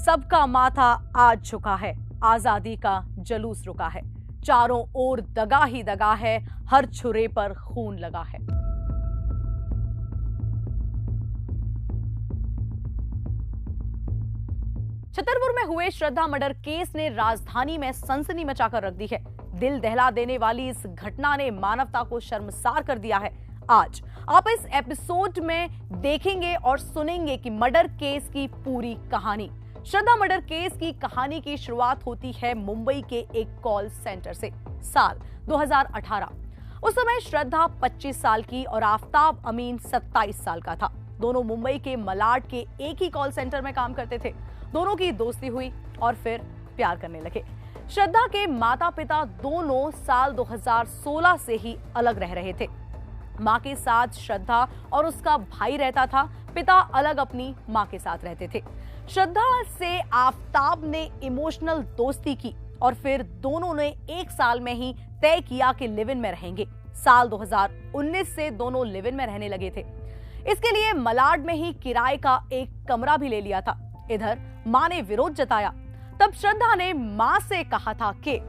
सबका माथा आज झुका है, आजादी का जुलूस रुका है, चारों ओर दगा ही दगा है, हर छुरे पर खून लगा है। छतरपुर में हुए श्रद्धा मर्डर केस ने राजधानी में सनसनी मचाकर रख दी है। दिल दहला देने वाली इस घटना ने मानवता को शर्मसार कर दिया है। आज आप इस एपिसोड में देखेंगे और सुनेंगे कि मर्डर केस की पूरी कहानी। श्रद्धा मर्डर केस की कहानी की शुरुआत होती है मुंबई के एक कॉल सेंटर से। साल 2018। उस समय श्रद्धा 25 साल की और आफताब अमीन 27 साल का था। दोनों मुंबई के मलाड के एक ही कॉल सेंटर में काम करते थे। दोनों की दोस्ती हुई और फिर प्यार करने लगे। श्रद्धा के माता पिता दोनों साल 2016 से ही अलग रह रहे थे। मां के साथ श्रद्धा और उसका भाई रहता था, पिता अलग अपनी मां के साथ रहते थे। श्रद्धा से आफताब ने इमोशनल दोस्ती की और फिर दोनों ने एक साल में ही तय किया कि लिव इन में रहेंगे। साल 2019 से दोनों लिव इन में रहने लगे थे। इसके लिए मलाड में ही किराए का एक कमरा भी ले लिया था। इधर मां ने विरोध जताया। तब श्रद्धा ने मां से कहा था कि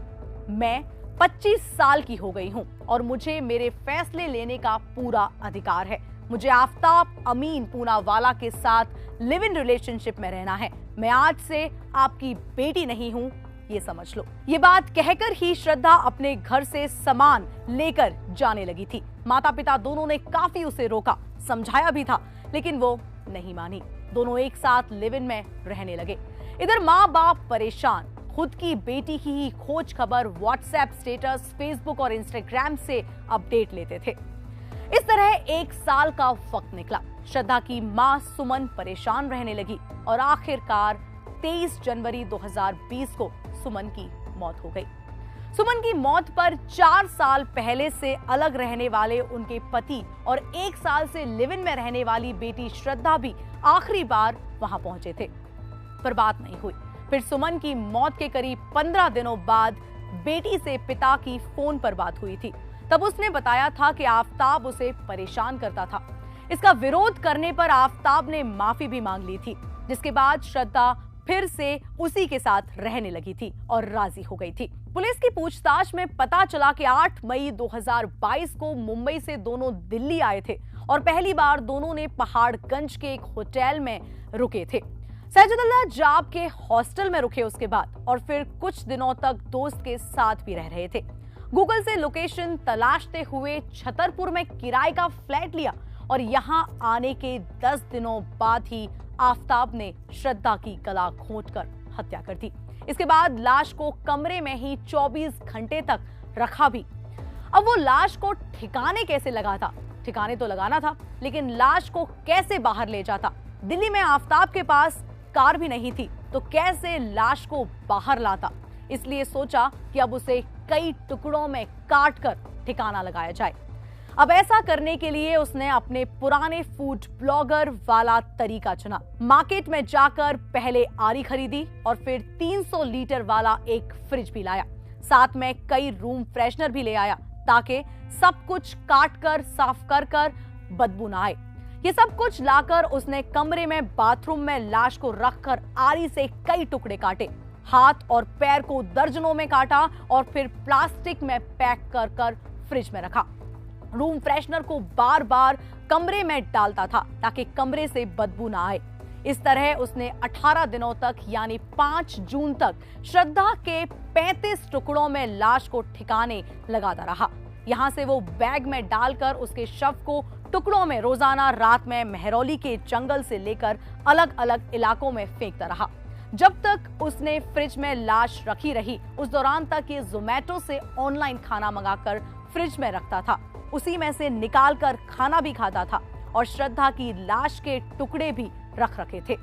मैं 25 साल की हो गई हूं और मुझे मेरे फैसले लेने का पूरा अधिकार है। मुझे आफताब अमीन पूनावाला के साथ लिव इन रिलेशनशिप में रहना है। मैं आज से आपकी बेटी नहीं हूं, ये समझ लो। ये बात कहकर ही श्रद्धा अपने घर से सामान लेकर जाने लगी थी। माता पिता दोनों ने काफी उसे रोका, समझाया भी था, लेकिन वो नहीं मानी। दोनों एक साथ लिव इन में रहने लगे। इधर माँ बाप परेशान, खुद की बेटी की ही खोज खबर व्हाट्सएप स्टेटस, फेसबुक और इंस्टाग्राम से अपडेट लेते थे। इस तरह एक साल का वक्त निकला। श्रद्धा की मां सुमन परेशान रहने लगी और आखिरकार 23 जनवरी 2020 को सुमन की मौत हो गई। सुमन की मौत पर 4 साल पहले से अलग रहने वाले उनके पति और 1 साल से लिव इन में रहने वाली बेटी श्रद्धा भी आखिरी बार वहां पहुंचे थे, पर बात नहीं हुई। फिर सुमन की मौत के करीब 15 दिनों बाद बेटी से पिता की फोन पर बात हुई थी। तब उसने बताया था कि आफताब उसे परेशान करता था। इसका विरोध करने पर आफताब ने माफी भी मांग ली थी, जिसके बाद श्रद्धा फिर से उसी के साथ रहने लगी थी और राजी हो गई थी। पुलिस की पूछताछ में पता चला कि 8 मई 2022 को मुंबई से दोनों दिल्ली आए थे और पहली बार दोनों ने पहाड़गंज के एक होटल में रुके थे। सैजुद्दौला जाब के हॉस्टल में रुके उसके बाद, और फिर कुछ दिनों तक दोस्त के साथ भी रह रहे थे। गूगल से लोकेशन तलाशते हुए छतरपुर में किराए का फ्लैट लिया और यहां आने के 10 दिनों बाद ही आफताब ने श्रद्धा की गला घोंटकर हत्या कर दी। इसके बाद लाश को कमरे में ही 24 घंटे तक रखा भी। अब वो लाश को ठिकाने कैसे लगा था? ठिकाने तो लगाना था, लेकिन लाश को कैसे बाहर ले जाता? दिल्ली में आफताब के पास कार भी नहीं थी, तो कैसे लाश को बाहर लाता? इसलिए सोचा कि अब उसे कई टुकड़ों में काट कर ठिकाना लगाया जाए। अब ऐसा करने के लिए उसने अपने पुराने फूड ब्लॉगर वाला तरीका चुना। मार्केट में जाकर पहले आरी खरीदी और फिर 300 लीटर वाला एक फ्रिज भी लाया। साथ में कई रूम फ्रेशनर भी ले आया ताकि सब कुछ काट कर साफ कर बदबू ना आए। ये सब कुछ लाकर उसने कमरे में बाथरूम में लाश को रखकर आरी से कई टुकड़े काटे। हाथ और पैर को दर्जनों में काटा और फिर प्लास्टिक में पैक कर फ्रिज में रखा। रूम फ्रेशनर को बार बार कमरे में डालता था ताकि कमरे से बदबू ना आए। इस तरह उसने 18 दिनों तक यानी 5 जून तक श्रद्धा के 35 टुकड़ों में लाश को ठिकाने लगाता रहा। यहां से वो बैग में डालकर उसके शव को टुकड़ों में रोजाना रात में मेहरौली के जंगल से लेकर अलग अलग इलाकों में फेंकता रहा। जब तक उसने फ्रिज में लाश रखी रही, उस दौरान तक ये जोमेटो से ऑनलाइन खाना मंगाकर फ्रिज में रखता था। उसी में से निकालकर खाना भी खाता था और श्रद्धा की लाश के टुकड़े भी रख रखे थे।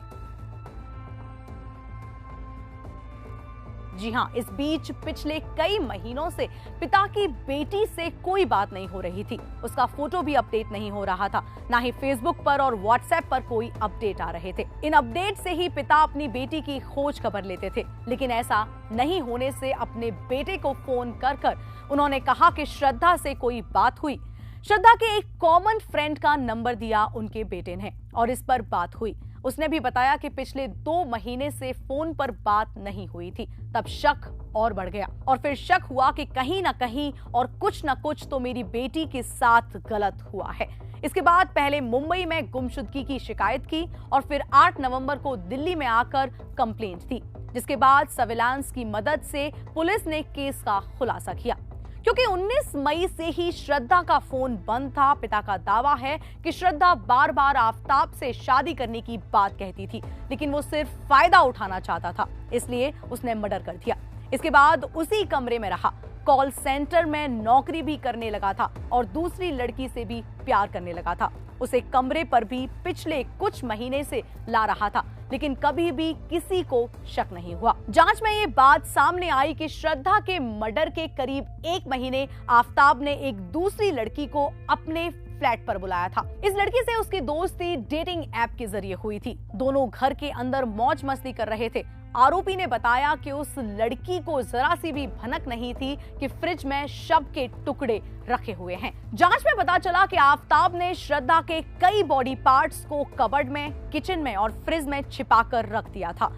जी हां, इस बीच पिछले कई महीनों से पिता की बेटी से कोई बात नहीं हो रही थी। उसका फोटो भी अपडेट नहीं हो रहा था, ना ही फेसबुक पर और व्हाट्सएप पर कोई अपडेट आ रहे थे। इन अपडेट से ही पिता अपनी बेटी की खोज खबर लेते थे, लेकिन ऐसा नहीं होने से अपने बेटे को फोन कर उन्होंने कहा कि श्रद्धा से कोई बात हुई। श्रद्धा के एक कॉमन फ्रेंड का नंबर दिया उनके बेटे ने और इस पर बात हुई। उसने भी बताया कि पिछले 2 महीने से फोन पर बात नहीं हुई थी। तब शक और बढ़ गया और फिर शक हुआ कि कहीं ना कहीं और कुछ ना कुछ तो मेरी बेटी के साथ गलत हुआ है। इसके बाद पहले मुंबई में गुमशुदगी की शिकायत की और फिर 8 नवंबर को दिल्ली में आकर कंप्लेंट दी, जिसके बाद सर्विलांस की मदद से पुलिस ने केस का खुलासा किया। क्योंकि 19 मई से ही श्रद्धा का फोन बंद था, पिता का दावा है कि श्रद्धा बार बार आफताब से शादी करने की बात कहती थी, लेकिन वो सिर्फ फायदा उठाना चाहता था, इसलिए उसने मर्डर कर दिया। इसके बाद उसी कमरे में रहा, कॉल सेंटर में नौकरी भी करने लगा था और दूसरी लड़की से भी प्यार करने लगा था। उसे कमरे पर भी पिछले कुछ महीने से ला रहा था, लेकिन कभी भी किसी को शक नहीं हुआ। जांच में ये बात सामने आई कि श्रद्धा के मर्डर के करीब 1 महीने आफताब ने एक दूसरी लड़की को अपने फ्लैट पर बुलाया था। इस लड़की से उसकी दोस्ती डेटिंग ऐप के जरिए हुई थी। दोनों घर के अंदर मौज मस्ती कर रहे थे। आरोपी ने बताया कि उस लड़की को जरा सी भी भनक नहीं थी कि फ्रिज में शव के टुकड़े रखे हुए हैं। जांच में पता चला कि आफताब ने श्रद्धा के कई बॉडी पार्ट्स को कबर्ड में, किचन में और फ्रिज में छिपाकर रख दिया था।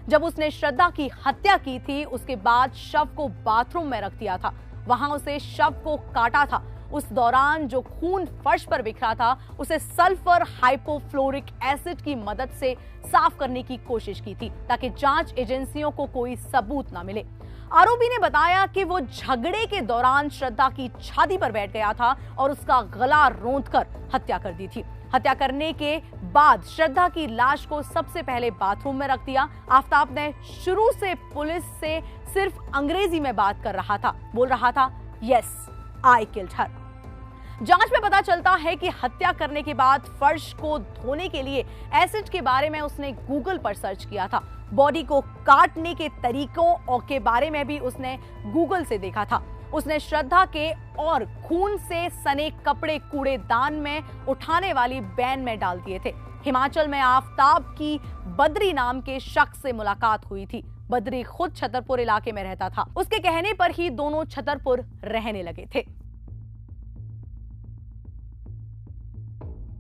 जब उसने श्रद्धा की हत्या की थी, उसके बाद शव को बाथरूम में रख दिया था। वहां उसे शव को काटा था। उस दौरान जो खून फर्श पर बिखरा था, उसे सल्फर हाइपोफ्लोरिक एसिड की मदद से साफ करने की कोशिश की थी, ताकि जांच एजेंसियों को कोई सबूत न मिले। आरोपी ने बताया कि वो झगड़े के दौरान श्रद्धा की छाती पर बैठ गया था और उसका गला रौंदकर हत्या कर दी थी। हत्या करने के बाद श्रद्धा की लाश को सबसे पहले बाथरूम में रख दिया। आफताब ने शुरू से पुलिस से सिर्फ अंग्रेजी में बात कर रहा था, बोल रहा था, यस आई किल्ड हर। जांच में पता चलता है कि हत्या करने के बाद फर्श को धोने के लिए एसिड के बारे में उसने गूगल पर सर्च किया था। बॉडी को काटने के तरीकों और के बारे में भी उसने गूगल से देखा था। उसने श्रद्धा के और खून से सने कपड़े कूड़ेदान में उठाने वाली बैन में डाल दिए थे। हिमाचल में आफताब की बद्री नाम के शख्स से मुलाकात हुई थी। बद्री खुद छतरपुर इलाके में रहता था। उसके कहने पर ही दोनों छतरपुर रहने लगे थे।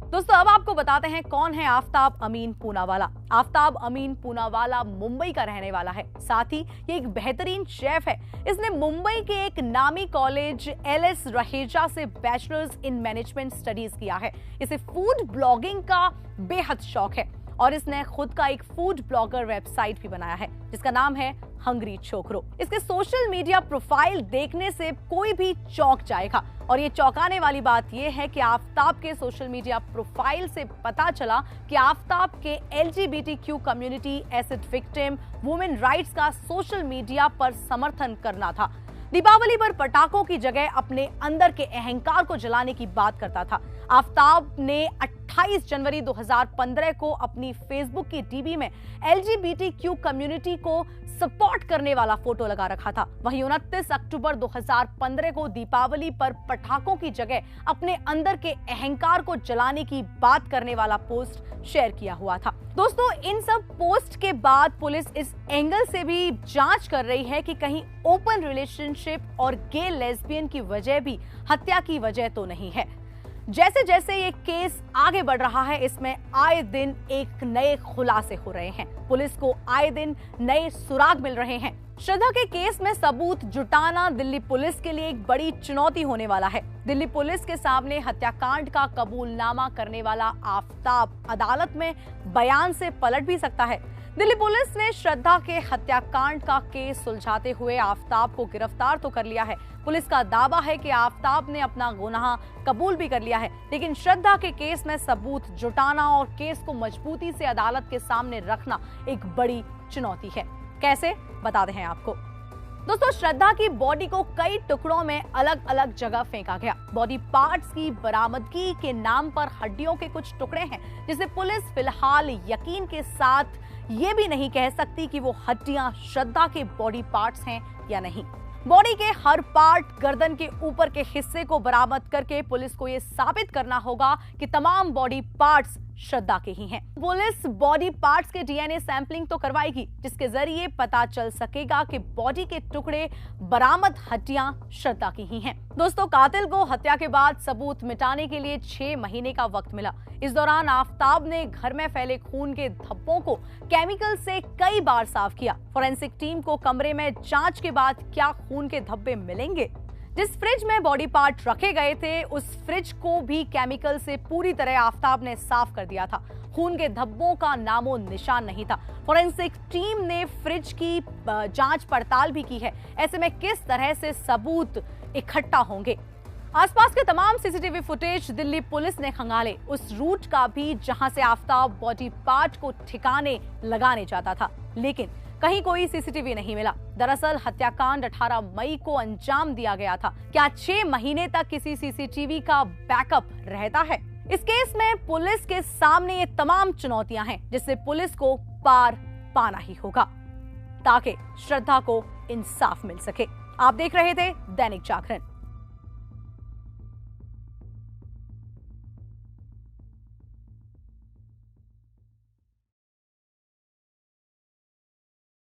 दोस्तों, अब आपको बताते हैं कौन है आफताब अमीन पूनावाला। आफताब अमीन पूनावाला मुंबई का रहने वाला है। साथ ही ये एक बेहतरीन शेफ है। इसने मुंबई के एक नामी कॉलेज LS रहेजा से बैचलर्स इन मैनेजमेंट स्टडीज किया है। इसे फूड ब्लॉगिंग का बेहद शौक है और इसने खुद का एक फूड ब्लॉगर वेबसाइट भी बनाया है, जिसका नाम है हंग्री छोकरो। इसके सोशल मीडिया प्रोफाइल देखने से कोई भी चौंक जाएगा और ये चौंकाने वाली बात यह है कि आफताब के सोशल मीडिया प्रोफाइल से पता चला कि आफताब के LGBTQ community, acid victim, women rights का सोशल मीडिया पर समर्थन करना था। दीपावली पर पटाखों की जगह अपने अंदर के अहंकार को जलाने की बात करता था। आफताब ने 28 जनवरी 2015 को अपनी फेसबुक की डीपी में LGBTQ कम्युनिटी को सपोर्ट करने वाला फोटो लगा रखा था। वहीं 29 अक्टूबर 2015 को दीपावली पर पटाखों की जगह अपने अंदर के अहंकार को जलाने की बात करने वाला पोस्ट शेयर किया हुआ था। दोस्तों, इन सब पोस्ट के बाद पुलिस इस एंगल से भी जांच कर रही है कि कहीं ओपन रिलेशनशिप और गे लेस्बियन की वजह भी हत्या की वजह तो नहीं है। जैसे जैसे ये केस आगे बढ़ रहा है, इसमें आए दिन एक नए खुलासे हो रहे हैं। पुलिस को आए दिन नए सुराग मिल रहे हैं। श्रद्धा के केस में सबूत जुटाना दिल्ली पुलिस के लिए एक बड़ी चुनौती होने वाला है। दिल्ली पुलिस के सामने हत्याकांड का कबूलनामा करने वाला आफताब अदालत में बयान से पलट भी सकता है। दिल्ली पुलिस ने श्रद्धा के हत्याकांड का केस सुलझाते हुए आफताब को गिरफ्तार तो कर लिया है। पुलिस का दावा है कि आफताब ने अपना गुनाह कबूल भी कर लिया है, लेकिन श्रद्धा के केस में सबूत जुटाना और केस को मजबूती से अदालत के सामने रखना एक बड़ी चुनौती है। कैसे, बताते हैं आपको। दोस्तों, श्रद्धा की बॉडी को कई टुकड़ों में अलग अलग जगह फेंका गया। बॉडी पार्ट्स की बरामदगी के नाम पर हड्डियों के कुछ टुकड़े हैं, जिसे पुलिस फिलहाल यकीन के साथ ये भी नहीं कह सकती कि वो हड्डियां श्रद्धा के बॉडी पार्ट्स हैं या नहीं। बॉडी के हर पार्ट, गर्दन के ऊपर के हिस्से को बरामद करके पुलिस को यह साबित करना होगा कि तमाम बॉडी पार्ट्स श्रद्धा के ही हैं। पुलिस बॉडी पार्ट्स के डीएनए सैंपलिंग तो करवाएगी, जिसके जरिए पता चल सकेगा कि बॉडी के टुकड़े बरामद हड्डियां श्रद्धा की ही हैं। दोस्तों, कातिल को हत्या के बाद सबूत मिटाने के लिए 6 महीने का वक्त मिला। इस दौरान आफताब ने घर में फैले खून के धब्बों को केमिकल से कई बार साफ किया। फोरेंसिक टीम को कमरे में जांच के बाद क्या खून के धब्बे मिलेंगे? जिस फ्रिज में बॉडी पार्ट रखे गए थे, उस फ्रिज को भी केमिकल से पूरी तरह आफताब ने साफ कर दिया था। खून के धब्बों का नामो निशान नहीं था। फोरेंसिक टीम ने फ्रिज की जांच पड़ताल भी की है। ऐसे में किस तरह से सबूत इकट्ठा होंगे? आसपास के तमाम सीसीटीवी फुटेज दिल्ली पुलिस ने खंगाले, उस रूट का भी जहां से आफताब बॉडी पार्ट को ठिकाने लगाने जाता था, लेकिन कहीं कोई सीसीटीवी नहीं मिला। दरअसल हत्याकांड 18 मई को अंजाम दिया गया था। क्या 6 महीने तक किसी सीसीटीवी का बैकअप रहता है? इस केस में पुलिस के सामने ये तमाम चुनौतियां हैं, जिससे पुलिस को पार पाना ही होगा ताकि श्रद्धा को इंसाफ मिल सके। आप देख रहे थे दैनिक जागरण।